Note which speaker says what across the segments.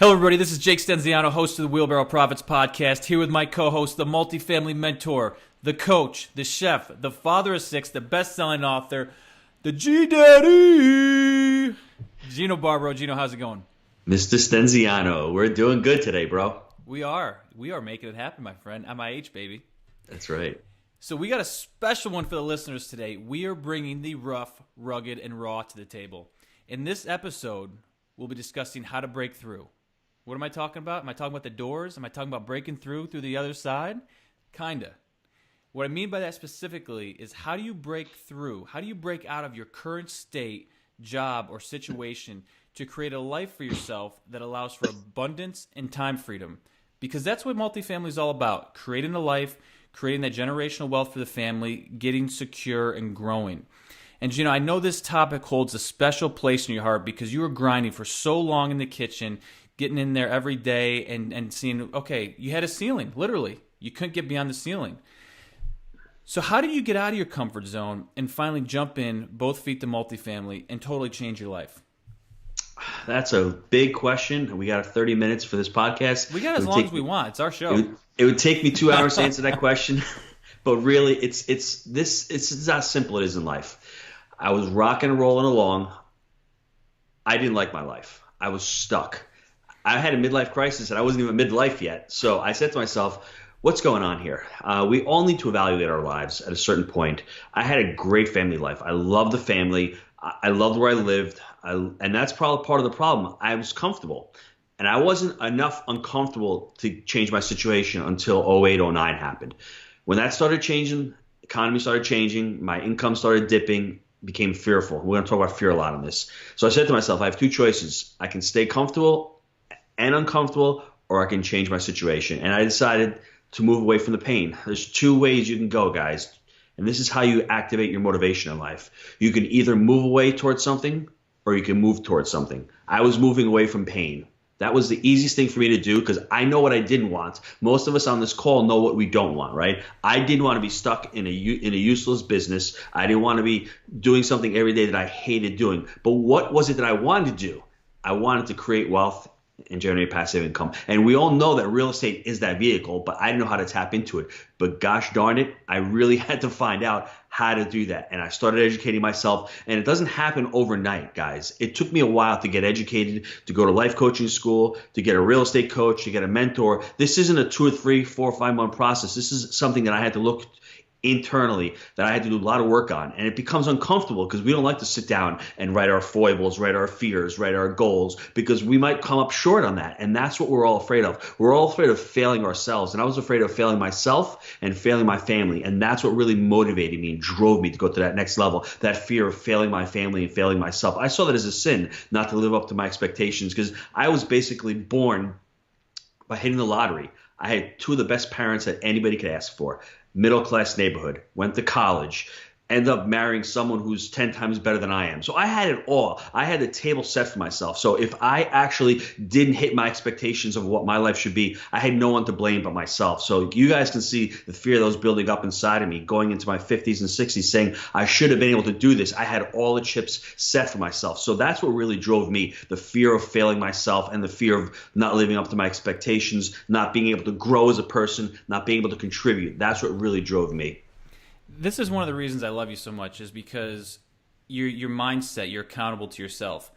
Speaker 1: Hello, everybody. This is Jake Stenziano, host of the Wheelbarrow Profits podcast, here with my co-host, the multifamily mentor, the coach, the chef, the father of six, the best-selling author, the G-Daddy, Gino Barbaro. Gino, how's it going?
Speaker 2: Mr. Stenziano, we're doing good today, bro.
Speaker 1: We are making it happen, my friend. MIH, baby.
Speaker 2: That's right.
Speaker 1: So we got a special one for the listeners today. We are bringing the rough, rugged, and raw to the table. In this episode, we'll be discussing how to break through. What am I talking about? Am I talking about the doors? Am I talking about breaking through the other side? Kinda. What I mean by that specifically is, how do you break through? How do you break out of your current state, job, or situation to create a life for yourself that allows for abundance and time freedom? Because that's what multifamily is all about. Creating a life, creating that generational wealth for the family, getting secure and growing. And I know this topic holds a special place in your heart because you were grinding for so long in the kitchen, getting in there every day and seeing, okay, you had a ceiling, literally. You couldn't get beyond the ceiling. So how did you get out of your comfort zone and finally jump in, both feet to multifamily, and totally change your life?
Speaker 2: That's a big question. We got 30 minutes for this podcast.
Speaker 1: We got as long as we want. It's our show.
Speaker 2: It would take me 2 hours to answer that question. But really, it's not simple it is in life. I was rocking and rolling along. I didn't like my life. I was stuck. I had a midlife crisis, and I wasn't even midlife yet. So I said to myself, what's going on here? We all need to evaluate our lives at a certain point. I had a great family life. I loved the family. I loved where I lived. And that's probably part of the problem. I was comfortable. And I wasn't enough uncomfortable to change my situation until 08, 09 happened. When that started changing, economy started changing, my income started dipping, became fearful. We're going to talk about fear a lot on this. So I said to myself, I have two choices. I can stay comfortable and uncomfortable, or I can change my situation. And I decided to move away from the pain. There's two ways you can go, guys. And this is how you activate your motivation in life. You can either move away towards something, or you can move towards something. I was moving away from pain. That was the easiest thing for me to do because I know what I didn't want. Most of us on this call know what we don't want, right? I didn't want to be stuck in a useless business. I didn't want to be doing something every day that I hated doing. But what was it that I wanted to do? I wanted to create wealth and generate passive income. And we all know that real estate is that vehicle, but I didn't know how to tap into it. But gosh darn it, I really had to find out how to do that. And I started educating myself. And it doesn't happen overnight, guys. It took me a while to get educated, to go to life coaching school, to get a real estate coach, to get a mentor. This isn't a 2 or 3, 4 or 5 month process. This is something that I had to look internally, that I had to do a lot of work on. And it becomes uncomfortable because we don't like to sit down and write our foibles, write our fears, write our goals, because we might come up short on that. And that's what we're all afraid of. We're all afraid of failing ourselves. And I was afraid of failing myself and failing my family. And that's what really motivated me and drove me to go to that next level, that fear of failing my family and failing myself. I saw that as a sin, not to live up to my expectations, because I was basically born by hitting the lottery. I had two of the best parents that anybody could ask for. Middle-class neighborhood, went to college, ended up marrying someone who's 10 times better than I am. So I had it all. I had the table set for myself. So if I actually didn't hit my expectations of what my life should be, I had no one to blame but myself. So you guys can see the fear that was building up inside of me going into my 50s and 60s, saying I should have been able to do this. I had all the chips set for myself. So that's what really drove me, the fear of failing myself and the fear of not living up to my expectations, not being able to grow as a person, not being able to contribute. That's what really drove me.
Speaker 1: This is one of the reasons I love you so much, is because your mindset, you're accountable to yourself.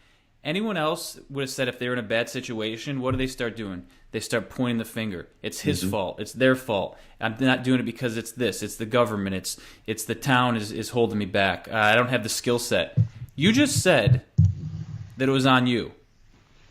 Speaker 1: Anyone else would have said if they were in a bad situation, what do they start doing? They start pointing the finger. It's his fault. It's their fault. I'm not doing it because it's this. It's the government. It's the town is holding me back. I don't have the skill set. You just said that it was on you.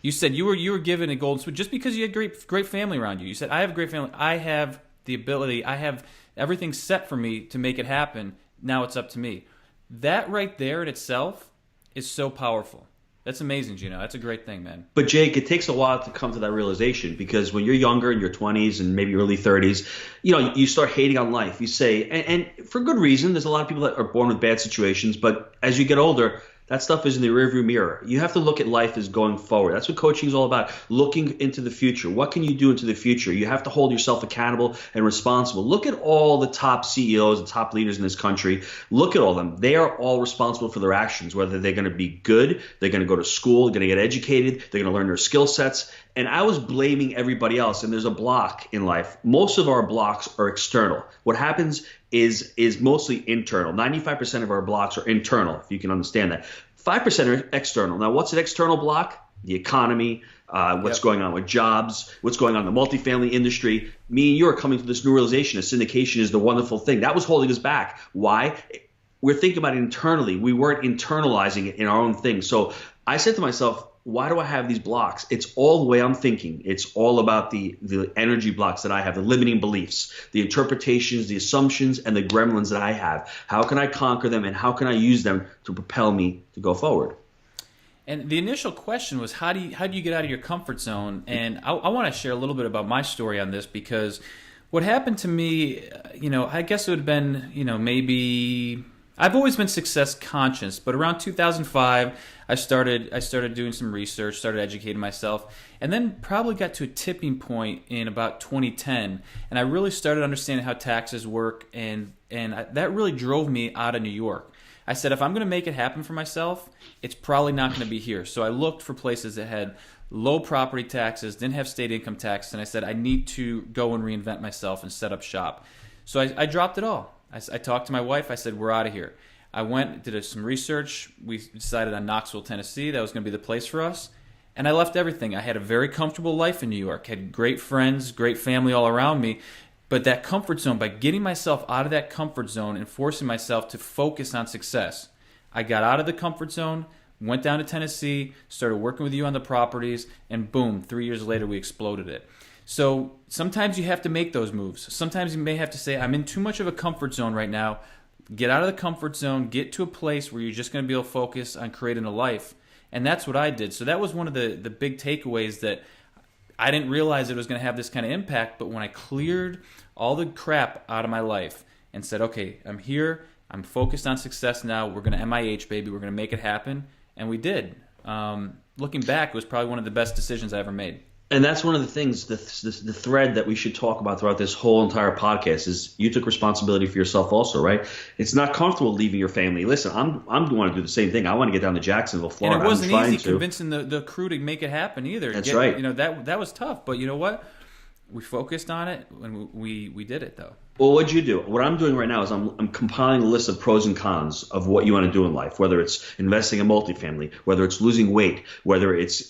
Speaker 1: You said you were given a golden spoon just because you had great family around you. You said, I have a great family. I have the ability. I have everything set for me to make it happen. Now it's up to me. That right there in itself is so powerful. That's amazing, Gino. That's a great thing, man.
Speaker 2: But Jake, it takes a while to come to that realization, because when you're younger, in your 20s and maybe early 30s, you start hating on life. You say, and for good reason, there's a lot of people that are born with bad situations, but as you get older, that stuff is in the rearview mirror. You have to look at life as going forward. That's what coaching is all about, looking into the future. What can you do into the future? You have to hold yourself accountable and responsible. Look at all the top CEOs and top leaders in this country. Look at all of them. They are all responsible for their actions, whether they're going to be good, they're going to go to school, they're going to get educated, they're going to learn their skill sets. And I was blaming everybody else. And there's a block in life. Most of our blocks are external. What happens is mostly internal. 95% of our blocks are internal, if you can understand that. 5% are external. Now, what's an external block? The economy, what's going on with jobs, what's going on in the multifamily industry. Me and you are coming to this new realization that syndication is the wonderful thing. That was holding us back. Why? We're thinking about it internally. We weren't internalizing it in our own thing. So I said to myself, why do I have these blocks? It's all the way I'm thinking. It's all about the energy blocks that I have, the limiting beliefs, the interpretations, the assumptions, and the gremlins that I have. How can I conquer them, and how can I use them to propel me to go forward?
Speaker 1: And the initial question was, how do you get out of your comfort zone? And I want to share a little bit about my story on this, because what happened to me, I guess it would have been, maybe I've always been success conscious, but around 2005, I started doing some research, started educating myself, and then probably got to a tipping point in about 2010, and I really started understanding how taxes work, and that really drove me out of New York. I said, if I'm going to make it happen for myself, it's probably not going to be here. So I looked for places that had low property taxes, didn't have state income tax, and I said, I need to go and reinvent myself and set up shop. So I dropped it all. I talked to my wife. I said, we're out of here. I went, did some research. We decided on Knoxville, Tennessee. That was going to be the place for us. And I left everything. I had a very comfortable life in New York, had great friends, great family all around me. But that comfort zone, by getting myself out of that comfort zone and forcing myself to focus on success, I got out of the comfort zone, went down to Tennessee, started working with you on the properties, and boom, 3 years later we exploded it. So sometimes you have to make those moves. Sometimes you may have to say, I'm in too much of a comfort zone right now. Get out of the comfort zone, get to a place where you're just going to be able to focus on creating a life. And that's what I did. So that was one of the big takeaways, that I didn't realize it was going to have this kind of impact, but when I cleared all the crap out of my life and said, okay, I'm here, I'm focused on success now, we're going to MIH, baby, we're going to make it happen, and we did. Looking back, it was probably one of the best decisions I ever made. And
Speaker 2: that's one of the things, the thread that we should talk about throughout this whole entire podcast is you took responsibility for yourself also, right? It's not comfortable leaving your family. Listen, I'm going to do the same thing. I want to get down to Jacksonville, Florida.
Speaker 1: And it wasn't easy convincing the crew to make it happen either.
Speaker 2: That's right.
Speaker 1: That was tough. But you know what? We focused on it, and we did it, though.
Speaker 2: Well, what'd you do? What I'm doing right now is I'm compiling a list of pros and cons of what you want to do in life, whether it's investing in multifamily, whether it's losing weight, whether it's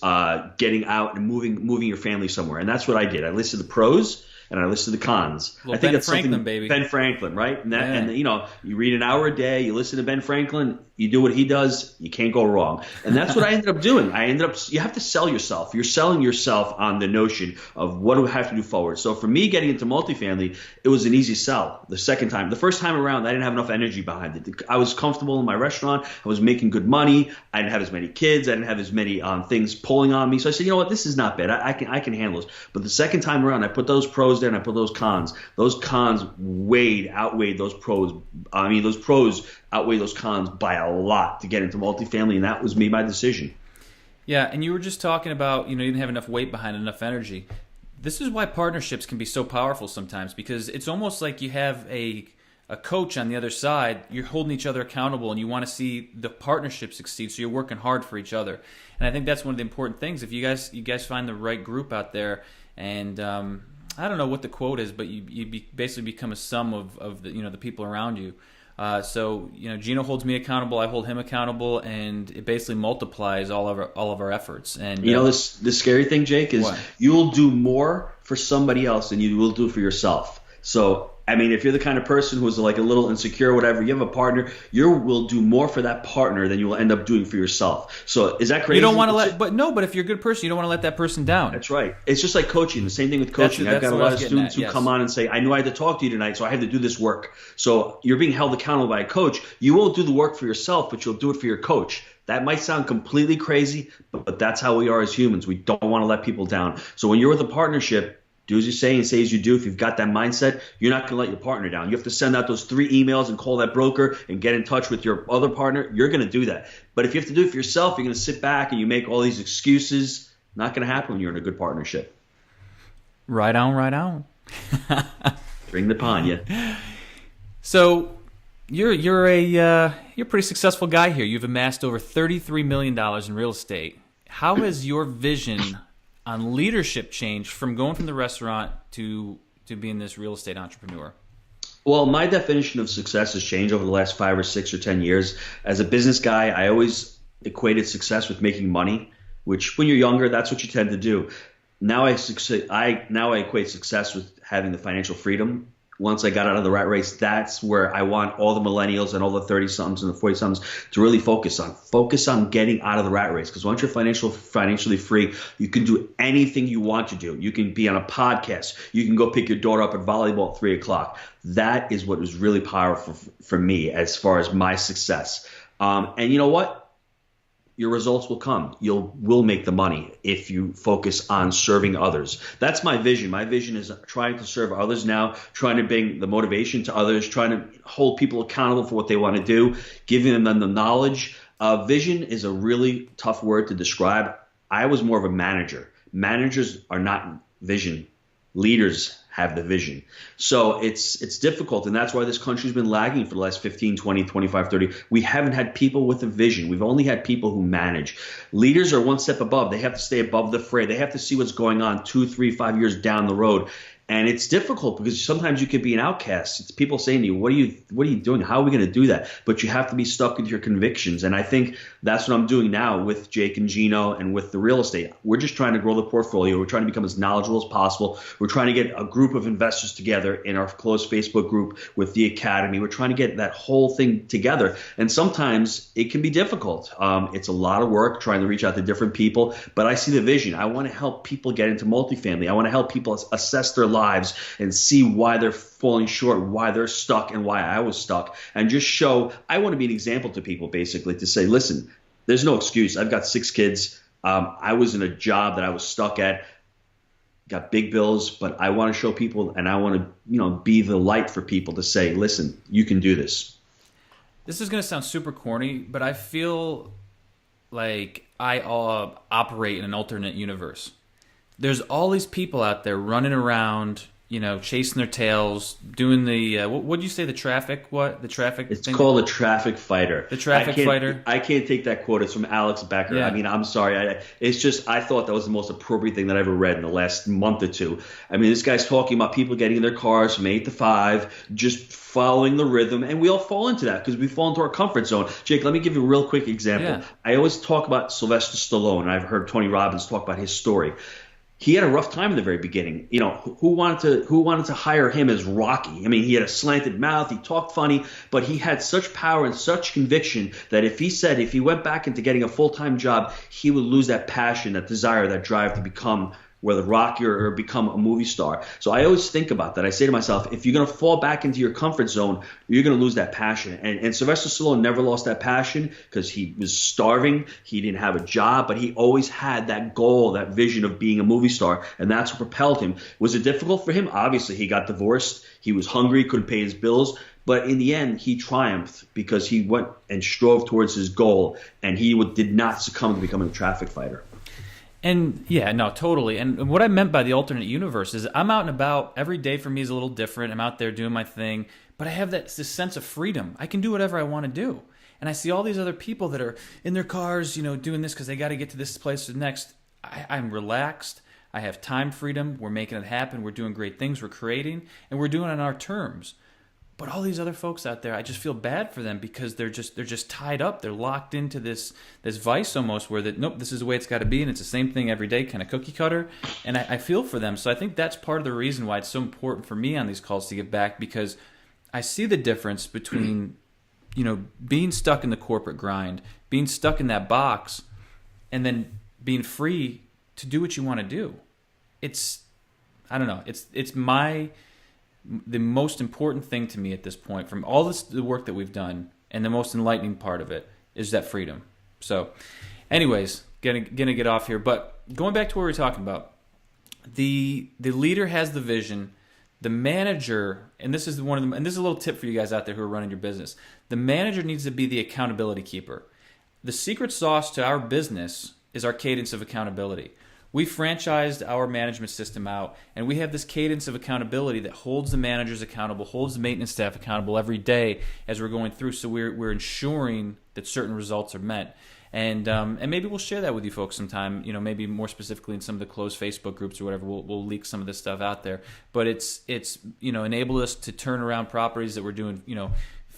Speaker 2: getting out and moving your family somewhere. And that's what I did. I listed the pros and I listed the cons.
Speaker 1: Well,
Speaker 2: I think
Speaker 1: Ben
Speaker 2: that's
Speaker 1: Franklin,
Speaker 2: something,
Speaker 1: baby.
Speaker 2: Ben Franklin, right? And you read an hour a day, you listen to Ben Franklin, you do what he does, you can't go wrong. And that's what I ended up doing. You have to sell yourself. You're selling yourself on the notion of what do we have to do forward. So for me getting into multifamily, it was an easy sell. The first time around, I didn't have enough energy behind it. I was comfortable in my restaurant. I was making good money. I didn't have as many kids. I didn't have as many things pulling on me. So I said, you know what, this is not bad. I can handle this. But the second time around, I put those pros there and I put those cons. Those cons outweighed those pros. Those pros outweigh those cons by a lot to get into multifamily, and that was my decision.
Speaker 1: Yeah, and you were just talking about, you didn't have enough weight behind it, enough energy. This is why partnerships can be so powerful sometimes, because it's almost like you have a coach on the other side. You're holding each other accountable, and you want to see the partnership succeed, so you're working hard for each other. And I think that's one of the important things. If you guys find the right group out there, and I don't know what the quote is, but you basically become a sum of the people around you. So Gino holds me accountable, I hold him accountable, and it basically multiplies all of our efforts. And
Speaker 2: the scary thing, Jake, is
Speaker 1: what?
Speaker 2: You'll do more for somebody else than you will do for yourself. So if you're the kind of person who's like a little insecure or whatever, you have a partner, you will do more for that partner than you will end up doing for yourself. So is that crazy?
Speaker 1: You don't want to but if you're a good person, you don't want to let that person down.
Speaker 2: That's right. It's just like coaching. The same thing with coaching. I've got a lot of students who come on and say, I knew I had to talk to you tonight, so I had to do this work. So you're being held accountable by a coach. You won't do the work for yourself, but you'll do it for your coach. That might sound completely crazy, but that's how we are as humans. We don't want to let people down. So when you're with a partnership, do as you say and say as you do. If you've got that mindset, you're not going to let your partner down. You have to send out those 3 emails and call that broker and get in touch with your other partner. You're going to do that. But if you have to do it for yourself, you're going to sit back and you make all these excuses. Not going to happen when you're in a good partnership.
Speaker 1: Right on.
Speaker 2: Bring the pond, yeah.
Speaker 1: So you're a pretty successful guy here. You've amassed over $33 million in real estate. How has your vision on leadership change from going from the restaurant to being this real estate entrepreneur?
Speaker 2: Well, my definition of success has changed over the last 5 or 6 or 10 years. As a business guy, I always equated success with making money, which when you're younger, that's what you tend to do. Now I equate success with having the financial freedom. Once I got out of the rat race, that's where I want all the millennials and all the 30-somethings and the 40-somethings to really focus on. Focus on getting out of the rat race, because once you're financially free, you can do anything you want to do. You can be on a podcast. You can go pick your daughter up at volleyball at 3 o'clock. That is what was really powerful for me as far as my success. And you know what? Your results will come. Will make the money if you focus on serving others. That's my vision. My vision is trying to serve others now, trying to bring the motivation to others, trying to hold people accountable for what they want to do, giving them the knowledge. Vision is a really tough word to describe. I was more of a manager. Managers are not vision. Leaders have the vision. So it's difficult, and that's why this country's been lagging for the last 15, 20, 25, 30. We haven't had people with a vision. We've only had people who manage. Leaders are one step above. They have to stay above the fray. They have to see what's going on 2, 3, 5 years down the road. And it's difficult because sometimes you could be an outcast. It's people saying to you, what are you doing? How are we going to do that? But you have to be stuck with your convictions. And I think that's what I'm doing now with Jake and Gino and with the real estate. We're just trying to grow the portfolio. We're trying to become as knowledgeable as possible. We're trying to get a group of investors together in our closed Facebook group with the academy. We're trying to get that whole thing together. And sometimes it can be difficult. It's a lot of work trying to reach out to different people. But I see the vision. I want to help people get into multifamily. I want to help people assess their lives and see why they're falling short, why they're stuck, and why I was stuck, and just show. I want to be an example to people, basically, to say, listen, there's no excuse. I've got 6 kids. I was in a job that I was stuck at, got big bills, but I want to show people, and I want to, be the light for people to say, listen, you can do this.
Speaker 1: This is going to sound super corny, but I feel like I operate in an alternate universe. There's all these people out there running around, chasing their tails, doing the what do you say? The traffic? What the traffic?
Speaker 2: It's called a traffic fighter.
Speaker 1: The traffic fighter.
Speaker 2: I can't take that quote. It's from Alex Becker.
Speaker 1: Yeah.
Speaker 2: I mean, I'm sorry. It's just I thought that was the most appropriate thing that I ever read in the last month or two. I mean, this guy's talking about people getting in their cars from 8 to 5, just following the rhythm, and we all fall into that because we fall into our comfort zone. Jake, let me give you a real quick example.
Speaker 1: Yeah.
Speaker 2: I always talk about Sylvester Stallone, and I've heard Tony Robbins talk about his story. He had a rough time in the very beginning. Who wanted to hire him as Rocky? I mean, he had a slanted mouth, he talked funny, but he had such power and such conviction that if he went back into getting a full-time job, he would lose that passion, that desire, that drive to become whether Rocky or become a movie star. So I always think about that. I say to myself, if you're going to fall back into your comfort zone, you're going to lose that passion. And Sylvester Stallone never lost that passion because he was starving. He didn't have a job, but he always had that goal, that vision of being a movie star, and that's what propelled him. Was it difficult for him? Obviously, he got divorced. He was hungry, couldn't pay his bills. But in the end, he triumphed because he went and strove towards his goal, and he did not succumb to becoming a traffic fighter.
Speaker 1: And yeah, no, totally. And what I meant by the alternate universe is I'm out and about. Every day for me is a little different. I'm out there doing my thing, but I have this sense of freedom. I can do whatever I want to do. And I see all these other people that are in their cars, doing this because they got to get to this place or next. I'm relaxed. I have time freedom. We're making it happen. We're doing great things. We're creating, and we're doing it on our terms. But all these other folks out there, I just feel bad for them because they're just tied up. They're locked into this vice almost where nope, this is the way it's got to be, and it's the same thing every day, kind of cookie cutter. And I feel for them. So I think that's part of the reason why it's so important for me on these calls to give back, because I see the difference between being stuck in the corporate grind, being stuck in that box, and then being free to do what you want to do. I don't know. It's the most important thing to me at this point, from all the work that we've done, and the most enlightening part of it is that freedom. So, anyways, gonna get off here, but going back to what we were talking about, the leader has the vision, the manager, and this is one of them, and this is a little tip for you guys out there who are running your business. The manager needs to be the accountability keeper. The secret sauce to our business is our cadence of accountability. we franchised our management system out, and we have this cadence of accountability that holds the managers accountable, holds the maintenance staff accountable every day as we're going through. So we're ensuring that certain results are met. And maybe we'll share that with you folks sometime. Maybe more specifically in some of the closed Facebook groups or whatever. We'll leak some of this stuff out there. But it's enabled us to turn around properties that we're doing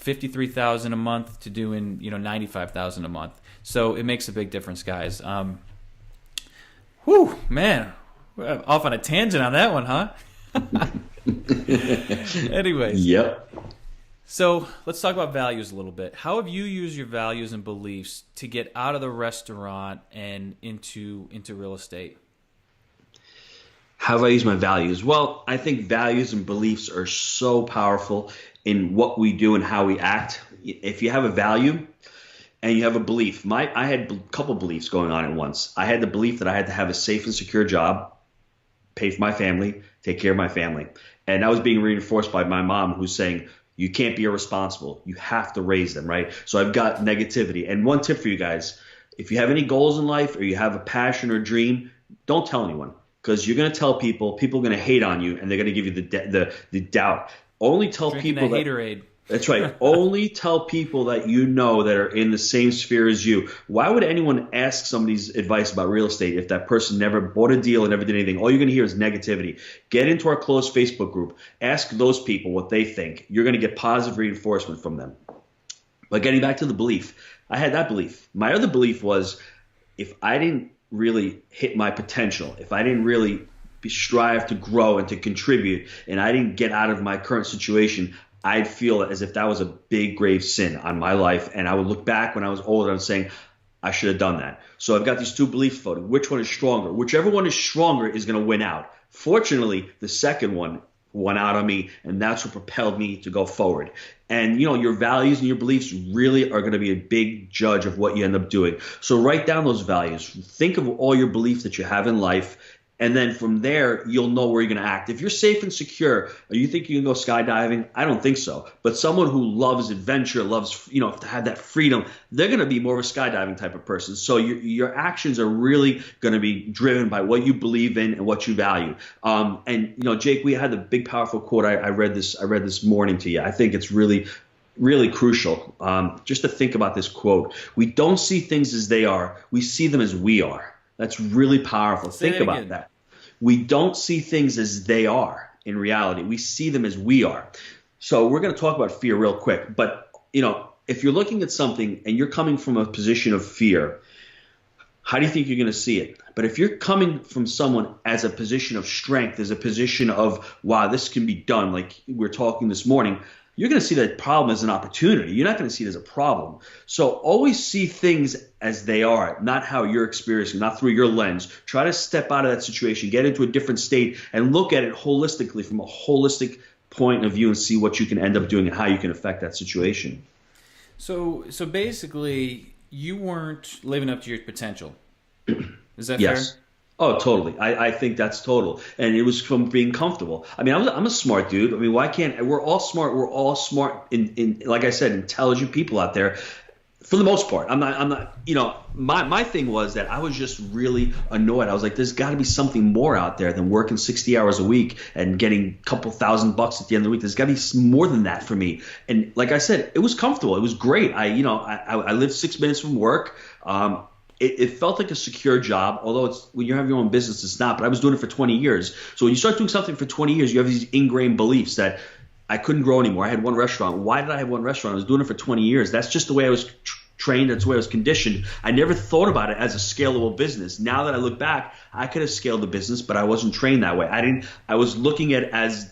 Speaker 1: $53,000 a month to doing $95,000 a month. So it makes a big difference, guys. Whew, man, we're off on a tangent on that one, huh? Anyways.
Speaker 2: Yep.
Speaker 1: So let's talk about values a little bit. How have you used your values and beliefs to get out of the restaurant and into real estate?
Speaker 2: How have I used my values? Well, I think values and beliefs are so powerful in what we do and how we act. If you have a value and you have a belief, I had a couple beliefs going on at once. I had the belief that I had to have a safe and secure job, pay for my family, take care of my family. And that was being reinforced by my mom, who's saying, you can't be irresponsible. You have to raise them, right? So I've got negativity. And one tip for you guys, if you have any goals in life or you have a passion or dream, don't tell anyone, because you're going to tell people are going to hate on you, and they're going to give you the doubt. Only tell people that haterade. That's right. Only tell people that that are in the same sphere as you. Why would anyone ask somebody's advice about real estate if that person never bought a deal and never did anything? All you're going to hear is negativity. Get into our closed Facebook group. Ask those people what they think. You're going to get positive reinforcement from them. But getting back to the belief, I had that belief. My other belief was, if I didn't really hit my potential, if I didn't really strive to grow and to contribute, and I didn't get out of my current situation, I'd feel as if that was a big, grave sin on my life. And I would look back when I was older and saying, I should have done that. So I've got these two beliefs floating. Which one is stronger? Whichever one is stronger is going to win out. Fortunately, the second one won out on me, and that's what propelled me to go forward. And, your values and your beliefs really are going to be a big judge of what you end up doing. So write down those values. Think of all your beliefs that you have in life. And then from there, you'll know where you're going to act. If you're safe and secure, you think you can go skydiving? I don't think so. But someone who loves adventure, loves, to have that freedom, they're going to be more of a skydiving type of person. So your actions are really going to be driven by what you believe in and what you value. Jake, we had the big, powerful quote I read this morning to you. I think it's really, really crucial just to think about this quote. We don't see things as they are. We see them as we are. That's really powerful. Think about that. We don't see things as they are in reality. We see them as we are. So we're going to talk about fear real quick. But, if you're looking at something and you're coming from a position of fear, how do you think you're going to see it? But if you're coming from someone as a position of strength, as a position of, wow, this can be done, like we were talking this morning, you're going to see that problem as an opportunity. You're not going to see it as a problem. So always see things as they are, not how you're experiencing, not through your lens. Try to step out of that situation, get into a different state, and look at it holistically from a holistic point of view and see what you can end up doing and how you can affect that situation.
Speaker 1: So basically, you weren't living up to your potential. Is that
Speaker 2: yes. Fair? Oh, totally. I think that's total. And it was from being comfortable. I mean, I'm a smart dude. I mean, why can't – we're all smart. We're all smart, in like I said, intelligent people out there for the most part. I'm not my thing was that I was just really annoyed. I was like, there's got to be something more out there than working 60 hours a week and getting a couple $1,000 at the end of the week. There's got to be more than that for me. And like I said, it was comfortable. It was great. I lived 6 minutes from work. It felt like a secure job, although when you have your own business, it's not. But I was doing it for 20 years. So when you start doing something for 20 years, you have these ingrained beliefs that I couldn't grow anymore. I had one restaurant. Why did I have one restaurant? I was doing it for 20 years. That's just the way I was trained. That's the way I was conditioned. I never thought about it as a scalable business. Now that I look back, I could have scaled the business, but I wasn't trained that way. I was looking at it as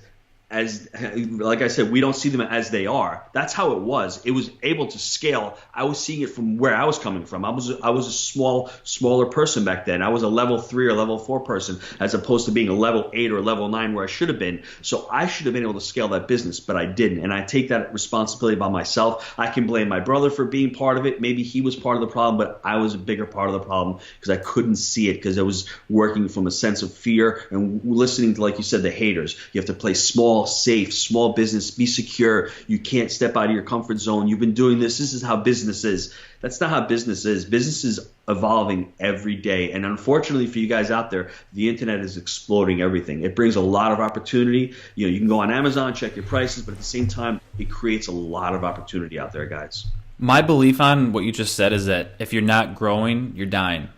Speaker 2: like I said, we don't see them as they are. That's how it was. It was able to scale. I was seeing it from where I was coming from. I was a smaller person back then. I was a level 3 or level 4 person as opposed to being a level 8 or level 9 where I should have been. So I should have been able to scale that business, but I didn't. And I take that responsibility by myself. I can blame my brother for being part of it. Maybe he was part of the problem, but I was a bigger part of the problem because I couldn't see it because I was working from a sense of fear and listening to, like you said, the haters. You have to play small small, safe, small business, be secure. You can't step out of your comfort zone. You've been doing this. This is how business is. That's not how business is. Business is evolving every day. And unfortunately for you guys out there, the internet is exploding everything. It brings a lot of opportunity. You can go on Amazon, check your prices, but at the same time, it creates a lot of opportunity out there, guys.
Speaker 1: My belief on what you just said is that if you're not growing, you're dying.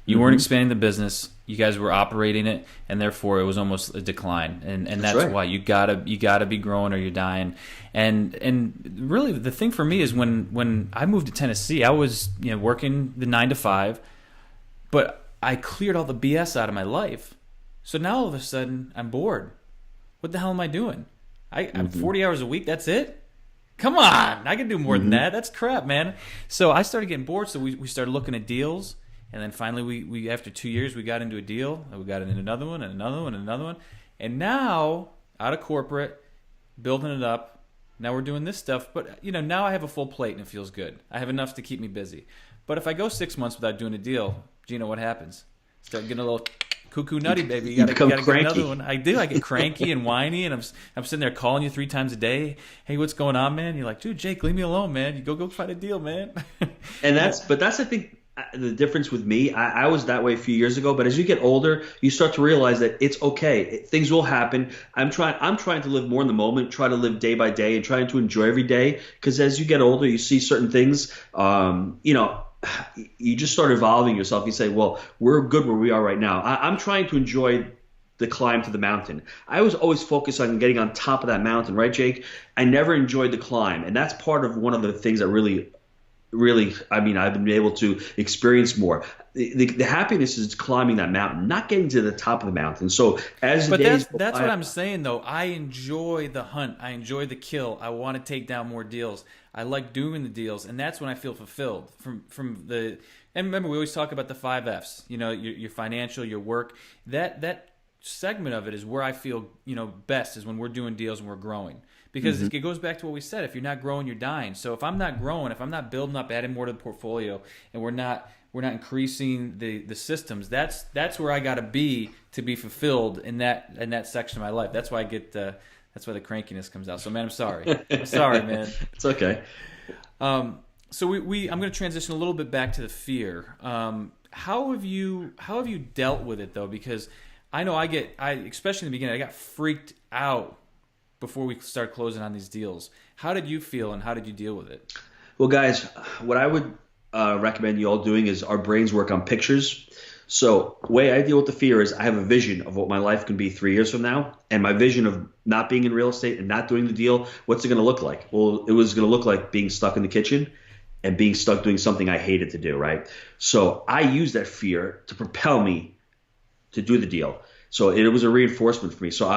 Speaker 1: You weren't expanding the business. You guys were operating it, and therefore it was almost a decline. And that's
Speaker 2: right.
Speaker 1: why you gotta be growing or you're dying. And really the thing for me is when I moved to Tennessee, I was working the 9 to 5, but I cleared all the BS out of my life. So now all of a sudden I'm bored. What the hell am I doing? I'm 40 hours a week. That's it. Come on, I can do more than that. That's crap, man. So I started getting bored. So we started looking at deals. And then finally, we after 2 years, we got into a deal. And we got into another one, and another one, and another one. And now, out of corporate, building it up. Now we're doing this stuff. But now I have a full plate, and it feels good. I have enough to keep me busy. But if I go 6 months without doing a deal, Gino, what happens? Start getting a little cuckoo nutty, baby. You gotta get another one. I do. I get cranky and whiny, and I'm sitting there calling you 3 times a day. Hey, what's going on, man? You're like, dude, Jake, leave me alone, man. You go find a deal, man.
Speaker 2: And that's I think the difference with me. I was that way a few years ago, but as you get older, you start to realize that it's okay. Things will happen. I'm trying to live more in the moment, try to live day by day, and trying to enjoy every day. Because as you get older, you see certain things. You just start evolving yourself. You say, well, we're good where we are right now. I'm trying to enjoy the climb to the mountain. I was always focused on getting on top of that mountain, right, Jake? I never enjoyed the climb, and that's part of one of the things that really, I've been able to experience more. The happiness is climbing that mountain, not getting to the top of the mountain. So that's what
Speaker 1: I'm saying, though. I enjoy the hunt. I enjoy the kill. I want to take down more deals. I like doing the deals, and that's when I feel fulfilled. From the and remember, we always talk about the 5 Fs. Your financial, your work. That segment of it is where I feel best is when we're doing deals and we're growing. Because it goes back to what we said. If you're not growing, you're dying. So if I'm not growing, if I'm not building up, adding more to the portfolio, and we're not increasing the systems, that's where I got to be fulfilled in that section of my life. That's why I get that's why the crankiness comes out. So man, I'm sorry. I'm sorry, man.
Speaker 2: It's okay.
Speaker 1: So I'm going to transition a little bit back to the fear. How have you dealt with it though? Because I know especially in the beginning, I got freaked out before we start closing on these deals. How did you feel and how did you deal with it?
Speaker 2: Well, guys, what I would recommend you all doing is our brains work on pictures. So the way I deal with the fear is I have a vision of what my life can be 3 years from now, and my vision of not being in real estate and not doing the deal, what's it going to look like? Well, it was going to look like being stuck in the kitchen and being stuck doing something I hated to do, right? So I use that fear to propel me to do the deal. So it was a reinforcement for me. So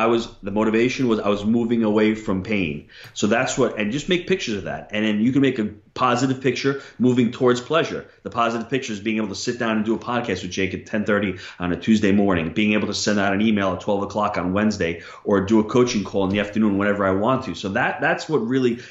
Speaker 2: the motivation was I was moving away from pain. So that's and just make pictures of that. And then you can make a positive picture moving towards pleasure. The positive picture is being able to sit down and do a podcast with Jake at 10:30 on a Tuesday morning, being able to send out an email at 12 o'clock on Wednesday, or do a coaching call in the afternoon whenever I want to. So that's what really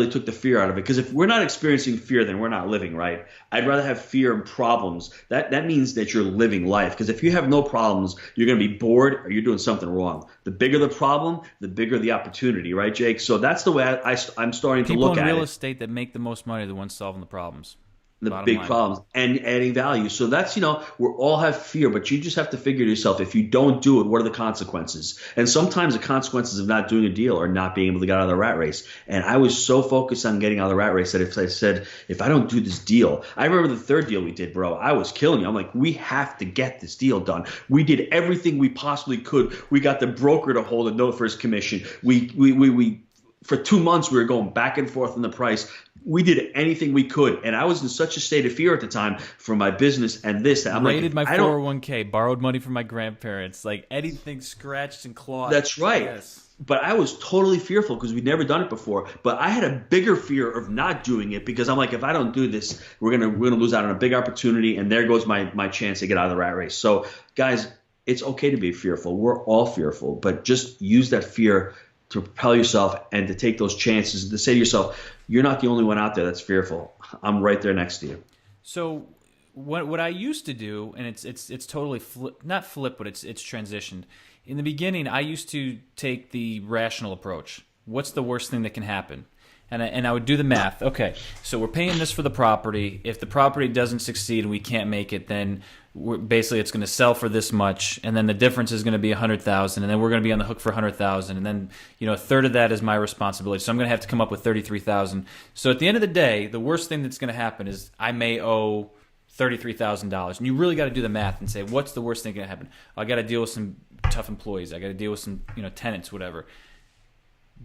Speaker 2: took the fear out of it. Because if we're not experiencing fear, then we're not living, right? I'd rather have fear and problems. That means that you're living life. Because if you have no problems, you're going to be bored or you're doing something wrong. The bigger the problem, the bigger the opportunity, right, Jake? So that's the way I'm starting to look at it.
Speaker 1: People in real estate that make the most money are the ones solving the problems.
Speaker 2: The big problems and adding value. So that's, we all have fear, but you just have to figure to yourself, if you don't do it, what are the consequences? And sometimes the consequences of not doing a deal are not being able to get out of the rat race. And I was so focused on getting out of the rat race that if I don't do this deal, I remember the third deal we did, bro, I was killing you. I'm like, we have to get this deal done. We did everything we possibly could. We got the broker to hold a note for his commission. We for 2 months, we were going back and forth on the price. We did anything we could, and I was in such a state of fear at the time for my business and this. I'm
Speaker 1: raided my 401k, borrowed money from my grandparents, like anything scratched and clawed.
Speaker 2: That's right.
Speaker 1: Yes.
Speaker 2: But I was totally fearful because we'd never done it before. But I had a bigger fear of not doing it because I'm like, if I don't do this, we're gonna lose out on a big opportunity, and there goes my chance to get out of the rat race. So, guys, it's okay to be fearful. We're all fearful, but just use that fear to propel yourself and to take those chances, to say to yourself, you're not the only one out there that's fearful. I'm right there next to you.
Speaker 1: So what I used to do, and it's totally not flip, but it's transitioned, In the beginning, I used to take the rational approach. What's the worst thing that can happen? And I would do the math. Okay, so we're paying this for the property. If the property doesn't succeed and we can't make it, then basically it's going to sell for this much, and then the difference is going to be $100,000, and then we're going to be on the hook for $100,000, and then a third of that is my responsibility. So I'm going to have to come up with $33,000. So at the end of the day, the worst thing that's going to happen is I may owe $33,000, and you really got to do the math and say, what's the worst thing going to happen? I got to deal with some tough employees. I got to deal with some tenants, whatever.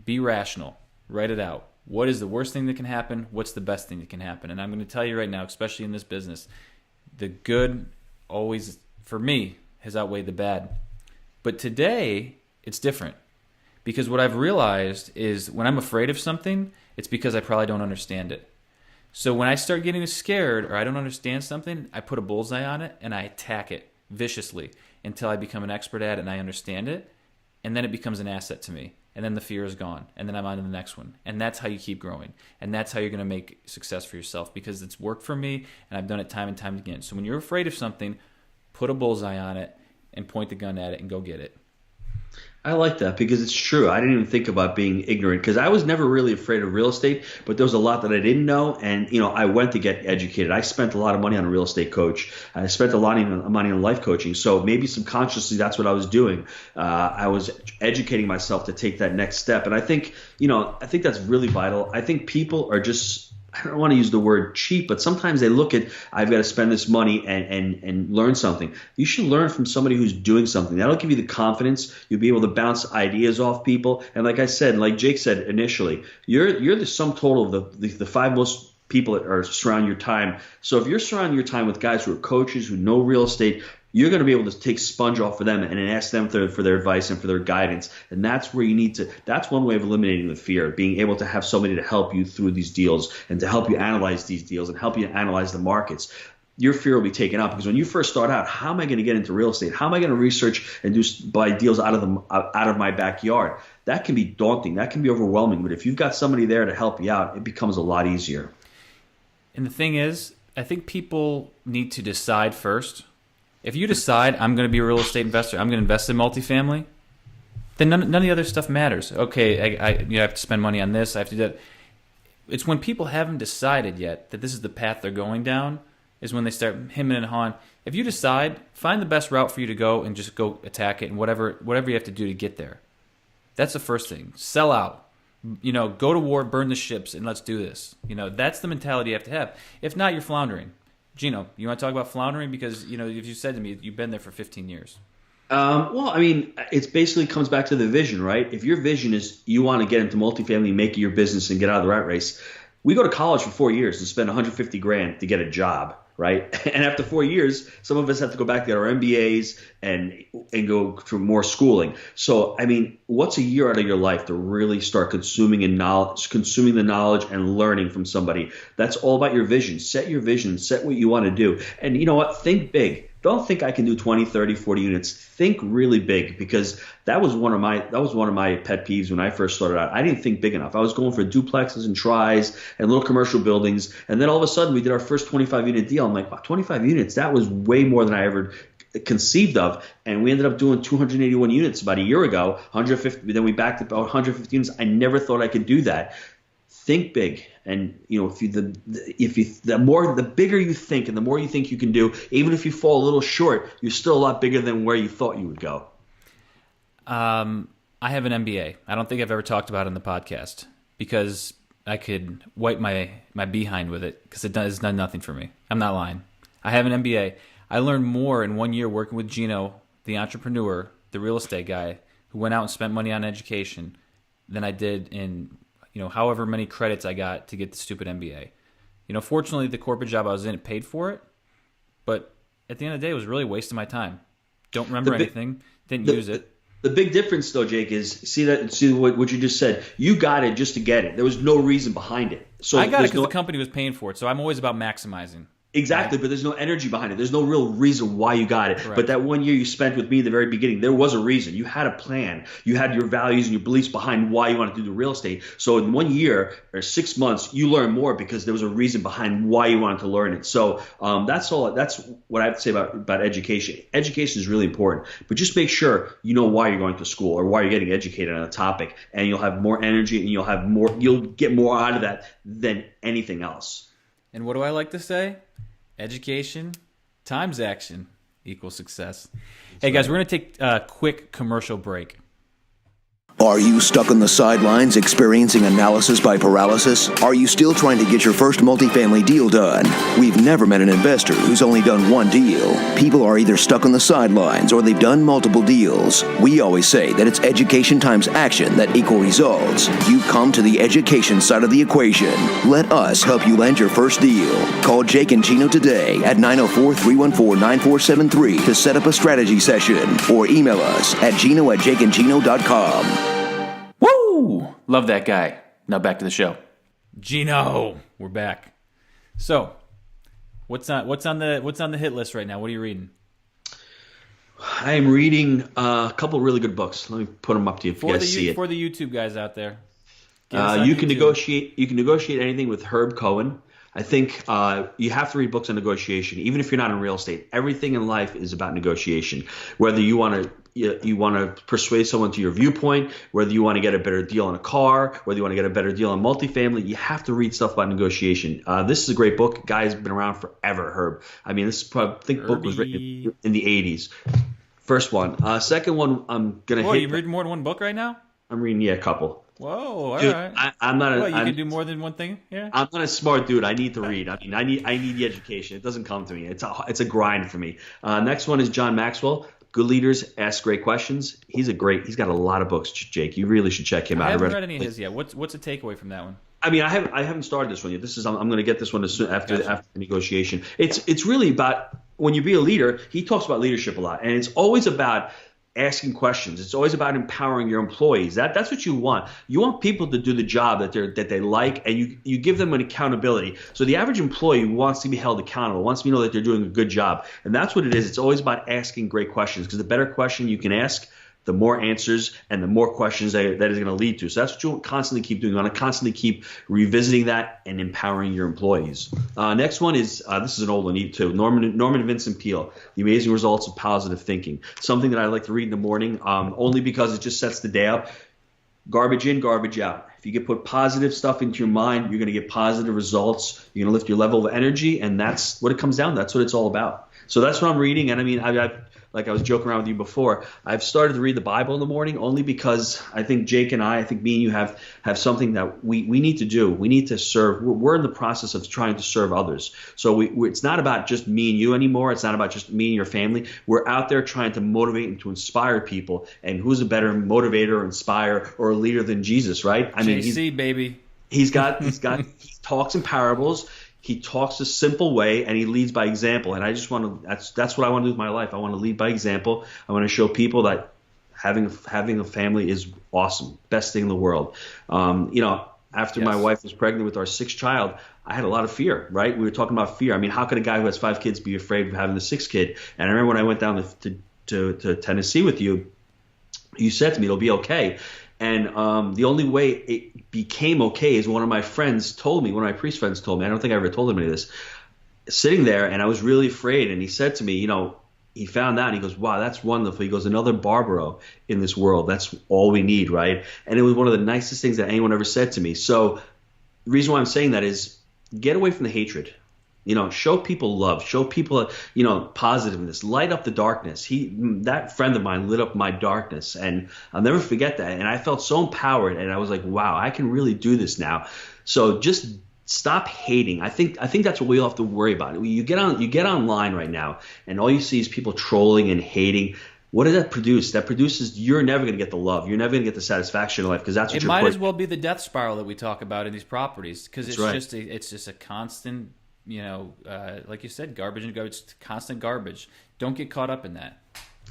Speaker 1: Be rational. Write it out. What is the worst thing that can happen? What's the best thing that can happen? And I'm going to tell you right now, especially in this business, the good always, for me, has outweighed the bad. But today, it's different. Because what I've realized is when I'm afraid of something, it's because I probably don't understand it. So when I start getting scared or I don't understand something, I put a bullseye on it and I attack it viciously until I become an expert at it and I understand it. And then it becomes an asset to me. And then the fear is gone. And then I'm on to the next one. And that's how you keep growing. And that's how you're going to make success for yourself, because it's worked for me and I've done it time and time again. So when you're afraid of something, put a bullseye on it and point the gun at it and go get it.
Speaker 2: I like that because it's true. I didn't even think about being ignorant because I was never really afraid of real estate, but there was a lot that I didn't know. And, I went to get educated. I spent a lot of money on a real estate coach. I spent a lot of money on life coaching. So maybe subconsciously that's what I was doing. I was educating myself to take that next step. And I think, I think that's really vital. I think people are just, I don't want to use the word cheap, but sometimes they look at, I've got to spend this money and learn something. You should learn from somebody who's doing something. That'll give you the confidence. You'll be able to bounce ideas off people. And like I said, like Jake said initially, you're the sum total of the five most people that are surrounding your time. So if you're surrounding your time with guys who are coaches, who know real estate, you're going to be able to take sponge off of them and then ask them for their advice and for their guidance. And that's where you need to – that's one way of eliminating the fear, being able to have somebody to help you through these deals and to help you analyze these deals and help you analyze the markets. Your fear will be taken out because when you first start out, how am I going to get into real estate? How am I going to research and buy deals out of my backyard? That can be daunting. That can be overwhelming. But if you've got somebody there to help you out, it becomes a lot easier. And
Speaker 1: the thing is, I think people need to decide first. If you decide I'm going to be a real estate investor, I'm going to invest in multifamily, then none of the other stuff matters. Okay, I have to spend money on this. I have to do that. It's when people haven't decided yet that this is the path they're going down is when they start hemming and hawing. If you decide, find the best route for you to go and just go attack it and whatever you have to do to get there. That's the first thing. Sell out. Go to war, burn the ships, and let's do this. That's the mentality you have to have. If not, you're floundering. Gino, you want to talk about floundering? Because, if you said to me, you've been there for 15 years.
Speaker 2: Well, I mean, it basically comes back to the vision, right? If your vision is you want to get into multifamily, make it your business, and get out of the rat race, we go to college for 4 years and spend $150,000 to get a job, right? And after 4 years, some of us have to go back to our MBAs and go through more schooling. So, I mean, what's a year out of your life to really start consuming the knowledge and learning from somebody? That's all about your vision. Set your vision. Set what you want to do. And you know what? Think big. Don't think I can do 20, 30, 40 units. Think really big, because that was one of my pet peeves when I first started out. I didn't think big enough. I was going for duplexes and tries and little commercial buildings. And then all of a sudden we did our first 25-unit deal. I'm like, wow, 25 units, that was way more than I ever conceived of. And we ended up doing 281 units about a year ago, 150. Then we backed up about 150 units. I never thought I could do that. Think big, and the bigger you think and the more you think you can do, even if you fall a little short, you're still a lot bigger than where you thought you would go.
Speaker 1: I have an MBA. I don't think I've ever talked about it on the podcast because I could wipe my behind with it because it's done nothing for me. I'm not lying. I have an MBA. I learned more in 1 year working with Gino, the entrepreneur, the real estate guy who went out and spent money on education, than I did in however many credits I got to get the stupid MBA. Fortunately, the corporate job I was in, it paid for it. But at the end of the day, it was really a waste of my time. Don't remember anything. Didn't use it.
Speaker 2: The big difference, though, Jake, is see what you just said. You got it just to get it. There was no reason behind it. So
Speaker 1: I got it because the company was paying for it. So I'm always about maximizing.
Speaker 2: Exactly,
Speaker 1: right?
Speaker 2: but there's no energy behind it. There's no real reason why you got it. But
Speaker 1: Correct.
Speaker 2: that 1 year you spent with me at the very beginning, there was a reason. You had a plan. You had your values and your beliefs behind why you wanted to do the real estate. So in 1 year or 6 months, you learn more because there was a reason behind why you wanted to learn it. So that's all. That's what I have to say about education. Education is really important, but just make sure you know why you're going to school or why you're getting educated on a topic, and you'll have more energy and you'll get more out of that than anything else.
Speaker 1: And what do I like to say? Education times action equals success. Hey guys, we're going to take a quick commercial break.
Speaker 3: Are you stuck on the sidelines experiencing analysis by paralysis? Are you still trying to get your first multifamily deal done? We've never met an investor who's only done one deal. People are either stuck on the sidelines or they've done multiple deals. We always say that it's education times action that equal results. You've come to the education side of the equation. Let us help you land your first deal. Call Jake and Gino today at 904-314-9473 to set up a strategy session or email us at gino@jakeandgino.com.
Speaker 1: Woo! Love that guy. Now back to the show. Gino, we're back. So, what's on the hit list right now? What are you reading?
Speaker 2: I am reading a couple really good books. Let me put them up to you if you guys see it.
Speaker 1: For the YouTube guys out there.
Speaker 2: You can negotiate anything with Herb Cohen. I think you have to read books on negotiation, even if you're not in real estate. Everything in life is about negotiation. Whether you want to persuade someone to your viewpoint, whether you want to get a better deal on a car, whether you want to get a better deal on multifamily, you have to read stuff about negotiation. This is a great book. Guy's been around forever, Herb. I mean, I think book was written in the 80s. First one. Second one, I'm going to hit.
Speaker 1: You reading more than one book right now?
Speaker 2: I'm reading, a couple.
Speaker 1: Whoa, all
Speaker 2: Dude,
Speaker 1: right.
Speaker 2: I'm not.
Speaker 1: You can do more than one thing. Yeah.
Speaker 2: I'm not a smart dude. I need to read. I mean, I need the education. It doesn't come to me. It's a grind for me. Next one is John Maxwell. Good leaders ask great questions. He's got a lot of books, Jake. You really should check him out.
Speaker 1: I haven't read any of his yet. What's a takeaway from that one?
Speaker 2: I mean, I haven't started this one yet. I'm going to get this one after the negotiation. It's really about when you be a leader. He talks about leadership a lot, and it's always about asking questions. It's always about empowering your employees. That's what you want. You want people to do the job that they like, and you give them an accountability. So the average employee wants to be held accountable, wants to know that they're doing a good job. And that's what it is. It's always about asking great questions, because the better question you can ask, the more answers and the more questions that is going to lead to. So that's what you want to constantly keep doing. You want to constantly keep revisiting that and empowering your employees. Next one is, this is an old one too, Norman Vincent Peale, The Amazing Results of Positive Thinking. Something that I like to read in the morning, only because it just sets the day up. Garbage in, garbage out. If you can put positive stuff into your mind, you're going to get positive results. You're going to lift your level of energy, and that's what it comes down to. That's what it's all about. So that's what I'm reading. And I mean, like I was joking around with you before, I've started to read the Bible in the morning only because I think Jake and I think me and you have something that we need to do. We need to serve. We're in the process of trying to serve others. So it's not about just me and you anymore. It's not about just me and your family. We're out there trying to motivate and to inspire people. And who's a better motivator, inspire, or a leader than Jesus, right? I mean,
Speaker 1: JC, baby.
Speaker 2: He talks in parables. He talks a simple way, and he leads by example. And I just want to. That's what I want to do with my life. I want to lead by example. I want to show people that having a family is awesome, best thing in the world. After my wife was pregnant with our sixth child, I had a lot of fear. Right? We were talking about fear. I mean, how could a guy who has 5 kids be afraid of having the sixth kid? And I remember when I went down to Tennessee with you, you said to me, "It'll be okay." And the only way it became okay is one of my friends told me, one of my priest friends told me, I don't think I ever told him any of this, sitting there, and I was really afraid. And he said to me, he found out, and he goes, "Wow, that's wonderful." He goes, "Another Barbaro in this world. That's all we need," right? And it was one of the nicest things that anyone ever said to me. So the reason why I'm saying that is get away from the hatred. Show people love, show people, positiveness, light up the darkness. That friend of mine lit up my darkness, and I'll never forget that. And I felt so empowered, and I was like, wow, I can really do this now. So just stop hating. I think that's what we all have to worry about. You get online right now, and all you see is people trolling and hating. What does that produce? That produces you're never going to get the love. You're never going to get the satisfaction in life, because that's what
Speaker 1: it might as well be the death spiral that we talk about in these properties, because it's just a constant. Like you said, garbage and garbage, constant garbage. Don't get caught up in that.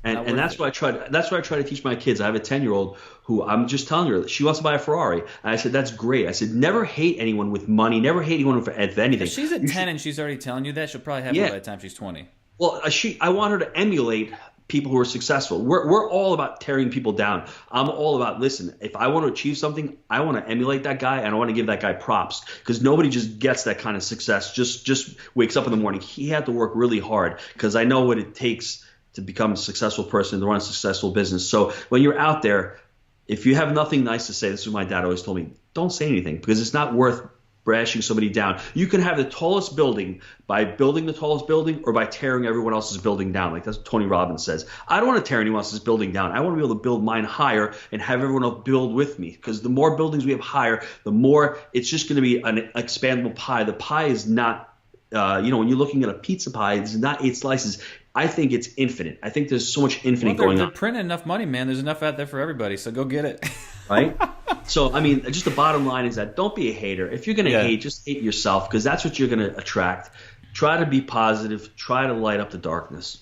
Speaker 2: And that's what I try. That's what I try to teach my kids. I have a 10-year-old who I'm just telling her she wants to buy a Ferrari, and I said that's great. I said never hate anyone with money, never hate anyone for anything.
Speaker 1: If she's at 10 and she's already telling you that, she'll probably have it by the time she's 20.
Speaker 2: Well, I want her to emulate people who are successful. We're all about tearing people down. I'm all about, listen, if I want to achieve something, I want to emulate that guy, and I want to give that guy props, because nobody just gets that kind of success, just wakes up in the morning. He had to work really hard, because I know what it takes to become a successful person, to run a successful business. So when you're out there, if you have nothing nice to say, this is what my dad always told me, don't say anything, because it's not worth brashing somebody down. You can have the tallest building by building the tallest building, or by tearing everyone else's building down. Like that's what Tony Robbins says. I don't want to tear anyone else's building down. I want to be able to build mine higher and have everyone else build with me, because the more buildings we have higher, the more it's just going to be an expandable pie. The pie is not, when you're looking at a pizza pie, it's not 8 slices. I think it's infinite. I think there's so much infinite going on.
Speaker 1: They're printing enough money, man. There's enough out there for everybody, so go get it.
Speaker 2: Right? So, I mean, just the bottom line is that don't be a hater. If you're going to hate, just hate yourself, because that's what you're going to attract. Try to be positive. Try to light up the darkness.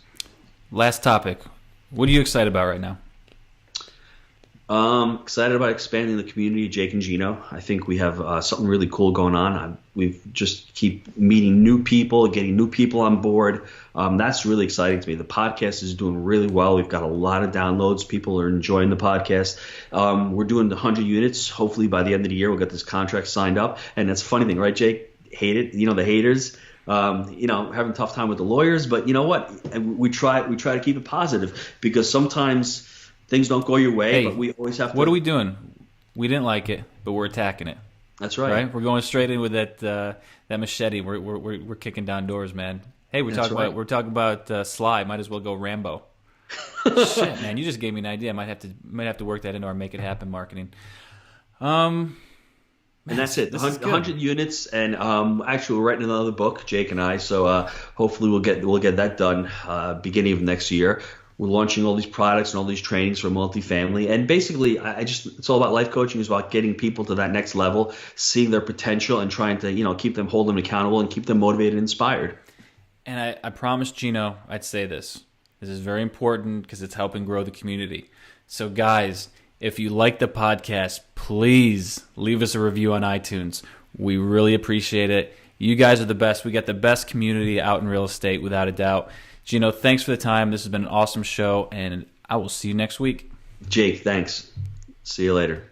Speaker 1: Last topic. What are you excited about right now?
Speaker 2: Excited about expanding the community, Jake and Gino. I think we have something really cool going on. We just keep meeting new people, getting new people on board. That's really exciting to me. The podcast is doing really well. We've got a lot of downloads. People are enjoying the podcast. We're doing the 100 units. Hopefully by the end of the year, we'll get this contract signed up. And that's a funny thing, right, Jake? Hate it. The haters. Having a tough time with the lawyers. But you know what? We try to keep it positive, because sometimes things don't go your way, but we always have to.
Speaker 1: What are we doing? We didn't like it, but we're attacking it.
Speaker 2: That's right.
Speaker 1: Right? We're going straight in with that machete. We're kicking down doors, man. Hey, we're talking about Sly. Might as well go Rambo. Shit, man, you just gave me an idea. I might have to work that into our Make It Happen marketing.
Speaker 2: And that's it. 100 units, and actually we're writing another book, Jake and I. So hopefully we'll get that done beginning of next year. We're launching all these products and all these trainings for multifamily. And basically, it's all about life coaching. It's about getting people to that next level, seeing their potential, and trying to, keep them, hold them accountable, and keep them motivated and inspired.
Speaker 1: And I promised Gino I'd say this. This is very important because it's helping grow the community. So guys, if you like the podcast, please leave us a review on iTunes. We really appreciate it. You guys are the best. We got the best community out in real estate, without a doubt. Gino, thanks for the time. This has been an awesome show, and I will see you next week.
Speaker 2: Jake, thanks. See you later.